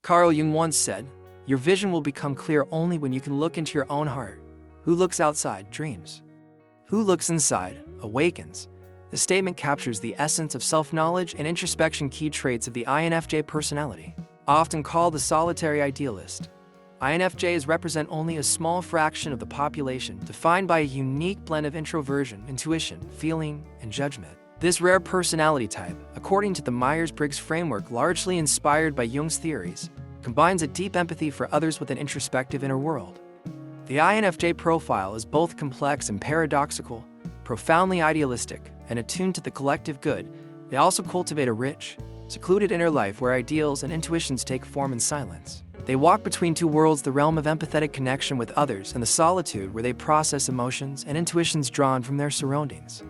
Carl Jung once said, "Your vision will become clear only when you can look into your own heart. Who looks outside dreams. Who looks inside awakens." The statement captures the essence of self-knowledge and introspection, key traits of the INFJ personality. Often called the solitary idealist, INFJs represent only a small fraction of the population, defined by a unique blend of introversion, intuition, feeling, and judgment. This rare personality type, according to the Myers-Briggs framework largely inspired by Jung's theories, combines a deep empathy for others with an introspective inner world. The INFJ profile is both complex and paradoxical, profoundly idealistic, and attuned to the collective good. They also cultivate a rich, secluded inner life where ideals and intuitions take form in silence. They walk between two worlds, the realm of empathetic connection with others and the solitude where they process emotions and intuitions drawn from their surroundings.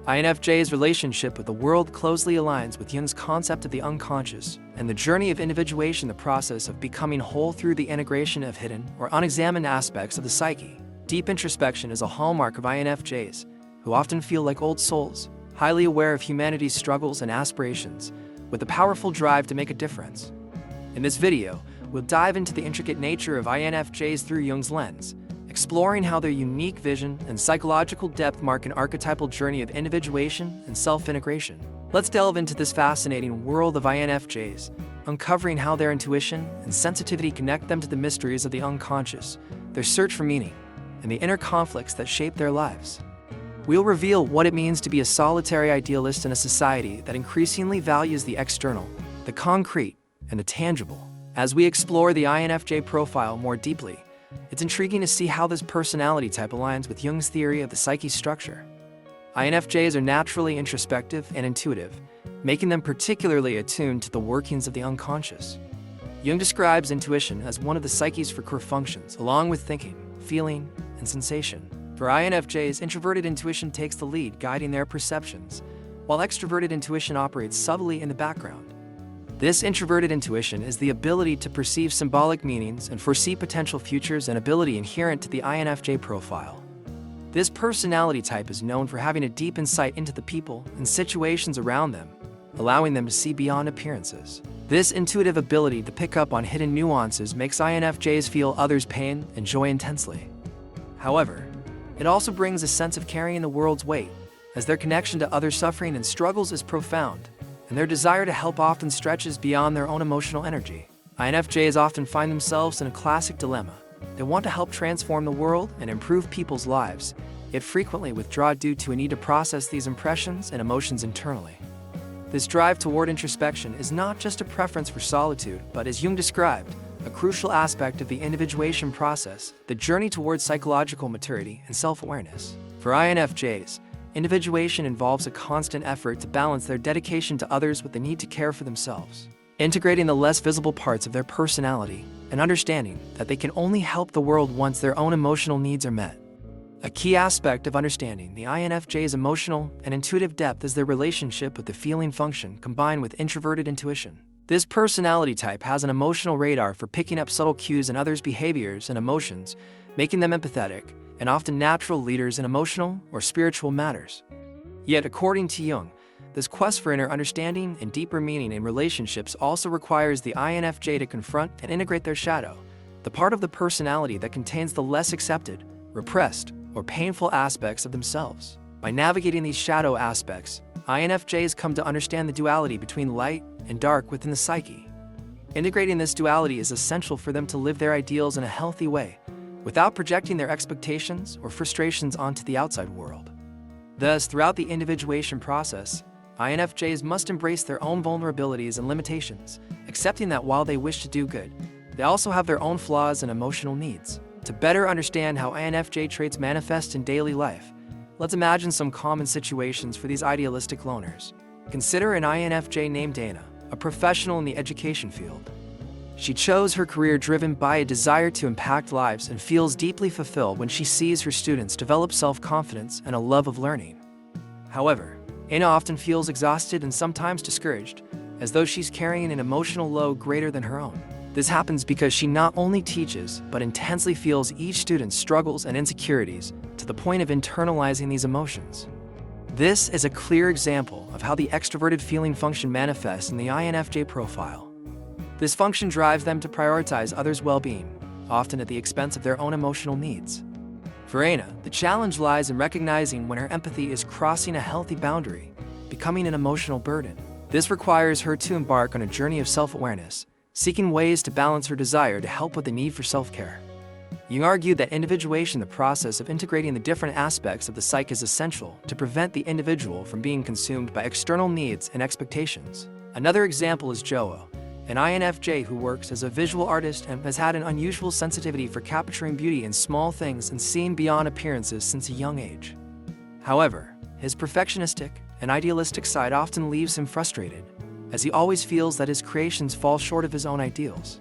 INFJ's relationship with the world closely aligns with Jung's concept of the unconscious and the journey of individuation, the process of becoming whole through the integration of hidden or unexamined aspects of the psyche. Deep introspection is a hallmark of INFJs, who often feel like old souls, highly aware of humanity's struggles and aspirations, with a powerful drive to make a difference. In this video, we'll dive into the intricate nature of INFJs through Jung's lens, exploring how their unique vision and psychological depth mark an archetypal journey of individuation and self-integration. Let's delve into this fascinating world of INFJs, uncovering how their intuition and sensitivity connect them to the mysteries of the unconscious, their search for meaning, and the inner conflicts that shape their lives. We'll reveal what it means to be a solitary idealist in a society that increasingly values the external, the concrete, and the tangible. As we explore the INFJ profile more deeply, it's intriguing to see how this personality type aligns with Jung's theory of the psyche's structure. INFJs are naturally introspective and intuitive, making them particularly attuned to the workings of the unconscious. Jung describes intuition as one of the psyche's core functions, along with thinking, feeling, and sensation. For INFJs, introverted intuition takes the lead, guiding their perceptions, while extroverted intuition operates subtly in the background. This introverted intuition is the ability to perceive symbolic meanings and foresee potential futures, an ability inherent to the INFJ profile. This personality type is known for having a deep insight into the people and situations around them, allowing them to see beyond appearances. This intuitive ability to pick up on hidden nuances makes INFJs feel others' pain and joy intensely. However, it also brings a sense of carrying the world's weight, as their connection to others' suffering and struggles is profound, and their desire to help often stretches beyond their own emotional energy. INFJs often find themselves in a classic dilemma. They want to help transform the world and improve people's lives, yet frequently withdraw due to a need to process these impressions and emotions internally. This drive toward introspection is not just a preference for solitude, but, as Jung described, a crucial aspect of the individuation process, the journey towards psychological maturity and self-awareness. For INFJs, individuation involves a constant effort to balance their dedication to others with the need to care for themselves, integrating the less visible parts of their personality and understanding that they can only help the world once their own emotional needs are met. A key aspect of understanding the INFJ's emotional and intuitive depth is their relationship with the feeling function combined with introverted intuition. This personality type has an emotional radar for picking up subtle cues in others' behaviors and emotions, making them empathetic and often natural leaders in emotional or spiritual matters. Yet, according to Jung, this quest for inner understanding and deeper meaning in relationships also requires the INFJ to confront and integrate their shadow, the part of the personality that contains the less accepted, repressed, or painful aspects of themselves. By navigating these shadow aspects, INFJs come to understand the duality between light and dark within the psyche. Integrating this duality is essential for them to live their ideals in a healthy way, without projecting their expectations or frustrations onto the outside world. Thus, throughout the individuation process, INFJs must embrace their own vulnerabilities and limitations, accepting that while they wish to do good, they also have their own flaws and emotional needs. To better understand how INFJ traits manifest in daily life, let's imagine some common situations for these idealistic loners. Consider an INFJ named Dana, a professional in the education field. She chose her career driven by a desire to impact lives and feels deeply fulfilled when she sees her students develop self-confidence and a love of learning. However, Anna often feels exhausted and sometimes discouraged, as though she's carrying an emotional load greater than her own. This happens because she not only teaches, but intensely feels each student's struggles and insecurities to the point of internalizing these emotions. This is a clear example of how the extroverted feeling function manifests in the INFJ profile. This function drives them to prioritize others' well-being, often at the expense of their own emotional needs. For Aina, the challenge lies in recognizing when her empathy is crossing a healthy boundary, becoming an emotional burden. This requires her to embark on a journey of self-awareness, seeking ways to balance her desire to help with the need for self-care. Jung argued that individuation, the process of integrating the different aspects of the psyche, is essential to prevent the individual from being consumed by external needs and expectations. Another example is Joe, an INFJ who works as a visual artist and has had an unusual sensitivity for capturing beauty in small things and seeing beyond appearances since a young age. However, his perfectionistic and idealistic side often leaves him frustrated, as he always feels that his creations fall short of his own ideals.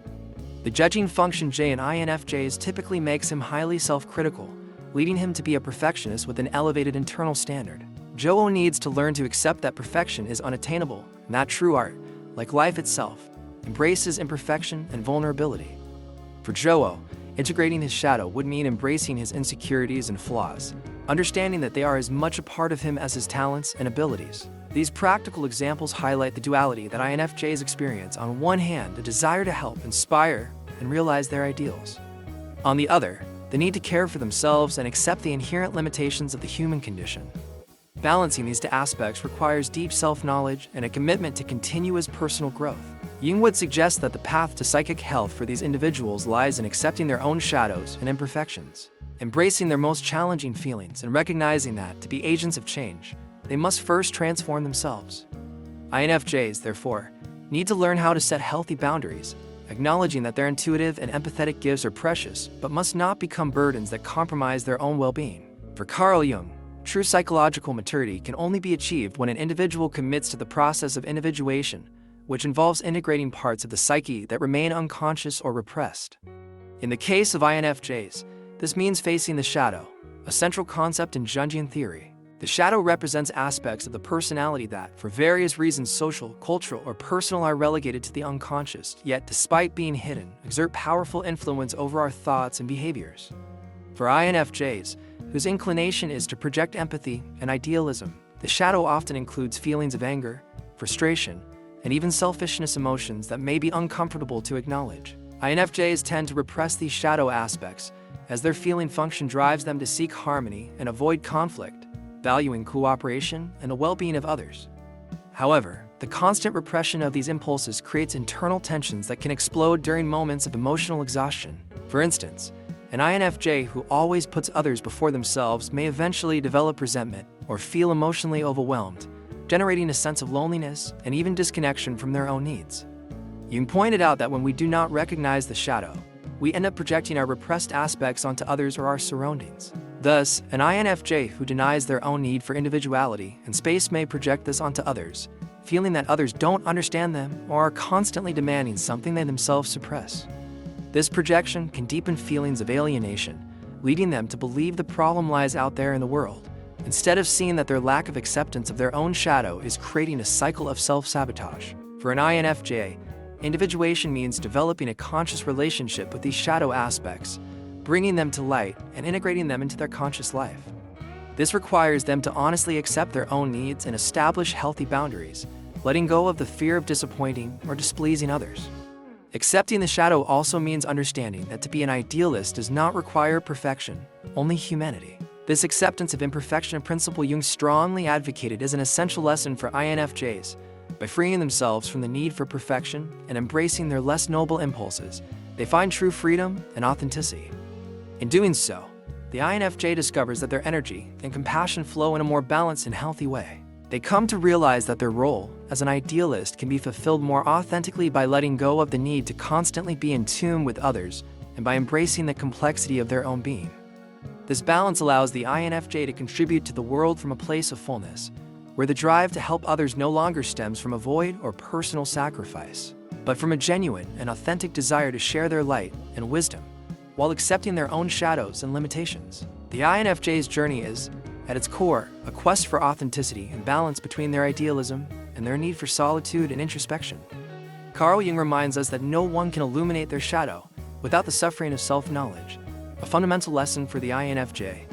The judging function J in INFJs typically makes him highly self-critical, leading him to be a perfectionist with an elevated internal standard. Joe needs to learn to accept that perfection is unattainable, and that true art, like life itself, embraces imperfection and vulnerability. For Joe, integrating his shadow would mean embracing his insecurities and flaws, understanding that they are as much a part of him as his talents and abilities. These practical examples highlight the duality that INFJs experience: on one hand, a desire to help, inspire, and realize their ideals. On the other, the need to care for themselves and accept the inherent limitations of the human condition. Balancing these two aspects requires deep self-knowledge and a commitment to continuous personal growth. Jung would suggest that the path to psychic health for these individuals lies in accepting their own shadows and imperfections, embracing their most challenging feelings, and recognizing that, to be agents of change, they must first transform themselves. INFJs, therefore, need to learn how to set healthy boundaries, acknowledging that their intuitive and empathetic gifts are precious but must not become burdens that compromise their own well-being. For Carl Jung, true psychological maturity can only be achieved when an individual commits to the process of individuation, which involves integrating parts of the psyche that remain unconscious or repressed. In the case of INFJs, this means facing the shadow, a central concept in Jungian theory. The shadow represents aspects of the personality that, for various reasons, social, cultural, or personal, are relegated to the unconscious, yet, despite being hidden, exert powerful influence over our thoughts and behaviors. For INFJs, whose inclination is to project empathy and idealism, the shadow often includes feelings of anger, frustration, and even selfishness, emotions that may be uncomfortable to acknowledge. INFJs tend to repress these shadow aspects, as their feeling function drives them to seek harmony and avoid conflict, valuing cooperation and the well-being of others. However, the constant repression of these impulses creates internal tensions that can explode during moments of emotional exhaustion. For instance, an INFJ who always puts others before themselves may eventually develop resentment or feel emotionally overwhelmed, generating a sense of loneliness and even disconnection from their own needs. Jung pointed out that when we do not recognize the shadow, we end up projecting our repressed aspects onto others or our surroundings. Thus, an INFJ who denies their own need for individuality and space may project this onto others, feeling that others don't understand them or are constantly demanding something they themselves suppress. This projection can deepen feelings of alienation, leading them to believe the problem lies out there in the world, instead of seeing that their lack of acceptance of their own shadow is creating a cycle of self-sabotage. For an INFJ, individuation means developing a conscious relationship with these shadow aspects, bringing them to light and integrating them into their conscious life. This requires them to honestly accept their own needs and establish healthy boundaries, letting go of the fear of disappointing or displeasing others. Accepting the shadow also means understanding that to be an idealist does not require perfection, only humanity. This acceptance of imperfection, a principle Jung strongly advocated, is an essential lesson for INFJs. By freeing themselves from the need for perfection and embracing their less noble impulses, they find true freedom and authenticity. In doing so, the INFJ discovers that their energy and compassion flow in a more balanced and healthy way. They come to realize that their role as an idealist can be fulfilled more authentically by letting go of the need to constantly be in tune with others and by embracing the complexity of their own being. This balance allows the INFJ to contribute to the world from a place of fullness, where the drive to help others no longer stems from a void or personal sacrifice, but from a genuine and authentic desire to share their light and wisdom, while accepting their own shadows and limitations. The INFJ's journey is, at its core, a quest for authenticity and balance between their idealism and their need for solitude and introspection. Carl Jung reminds us that no one can illuminate their shadow without the suffering of self-knowledge, a fundamental lesson for the INFJ,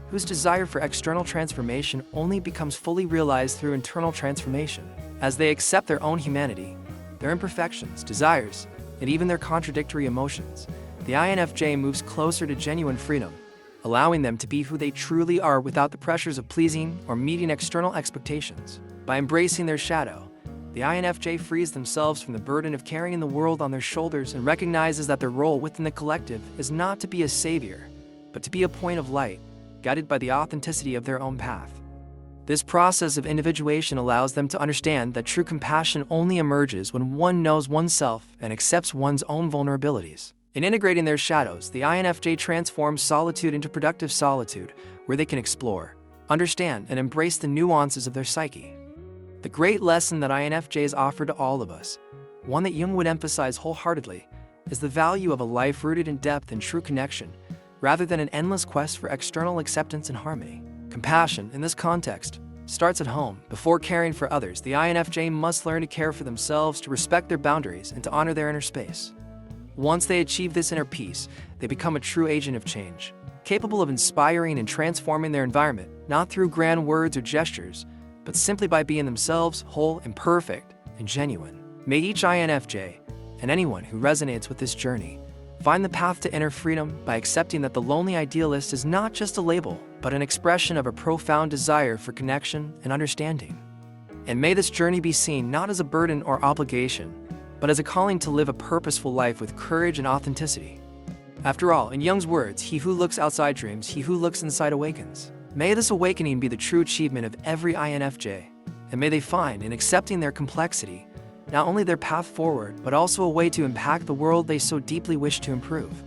whose desire for external transformation only becomes fully realized through internal transformation. As they accept their own humanity, their imperfections, desires, and even their contradictory emotions, the INFJ moves closer to genuine freedom, allowing them to be who they truly are without the pressures of pleasing or meeting external expectations. By embracing their shadow, the INFJ frees themselves from the burden of carrying the world on their shoulders and recognizes that their role within the collective is not to be a savior, but to be a point of light, guided by the authenticity of their own path. This process of individuation allows them to understand that true compassion only emerges when one knows oneself and accepts one's own vulnerabilities. In integrating their shadows, the INFJ transforms solitude into productive solitude, where they can explore, understand, and embrace the nuances of their psyche. The great lesson that INFJs offer to all of us, one that Jung would emphasize wholeheartedly, is the value of a life rooted in depth and true connection, rather than an endless quest for external acceptance and harmony. Compassion, in this context, starts at home. Before caring for others, the INFJ must learn to care for themselves, to respect their boundaries, and to honor their inner space. Once they achieve this inner peace, they become a true agent of change, capable of inspiring and transforming their environment, not through grand words or gestures, but simply by being themselves, whole, imperfect, and genuine. May each INFJ, and anyone who resonates with this journey, find the path to inner freedom by accepting that the lonely idealist is not just a label, but an expression of a profound desire for connection and understanding. And may this journey be seen not as a burden or obligation, but as a calling to live a purposeful life with courage and authenticity. After all, in Jung's words, he who looks outside dreams, he who looks inside awakens. May this awakening be the true achievement of every INFJ, and may they find, in accepting their complexity, not only their path forward, but also a way to impact the world they so deeply wish to improve.